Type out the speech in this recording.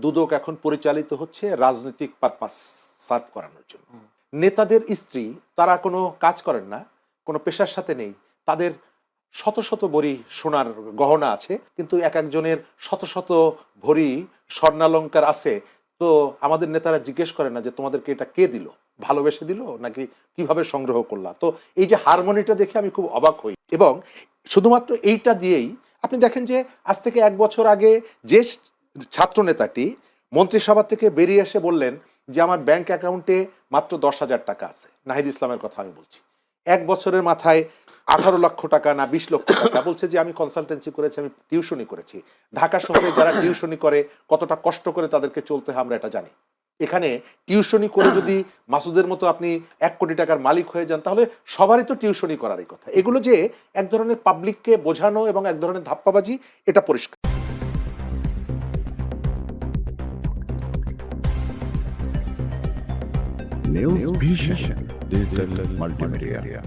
দুদক এখন পরিচালিত হচ্ছে রাজনৈতিক পারপাস সার্ভ করানোর জন্য। নেতাদের স্ত্রী তারা কোনো কাজ করেন না, কোনো পেশার সাথে নেই, তাদের শত শত ভরি সোনার গহনা আছে, কিন্তু এক একজনের শত শত ভরি স্বর্ণালঙ্কার আছে। তো আমাদের নেতারা জিজ্ঞেস করে না যে তোমাদেরকে এটা কে দিল, ভালোবেসে দিল নাকি কিভাবে সংগ্রহ করলা। তো এই যে হারমোনিটা দেখে আমি খুব অবাক হই। এবং শুধুমাত্র এইটা দিয়েই আপনি দেখেন যে আজ থেকে 1 বছর আগে যে ছাত্র নেতাটি মন্ত্রিসভা থেকে বেরিয়ে এসে বললেন যে আমার ব্যাংক অ্যাকাউন্টে মাত্র 10,000 টাকা আছে, নাহিদ ইসলামের কথা আমি বলছি, 1 বছরের মাথায় 18 লক্ষ টাকা না 20 লক্ষ টাকা, বলছে যে আমি কনসালটেন্সি করেছি, আমি টিউশনি করেছি। ঢাকা শহরে যারা টিউশনি করে কতটা কষ্ট করে তাদেরকে চলতে হয় আমরা এটা জানি। এখানে টিউশনি করে যদি মাসুদের মতো আপনি 1 কোটি টাকার মালিক হয়ে যান, তাহলে সবারই তো টিউশনি করারই কথা। এগুলো যে এক ধরনের পাবলিককে বোঝানো এবং এক ধরনের ধাপ্পাবাজি, এটা পরিষ্কার। News Vision, Digital Multimedia.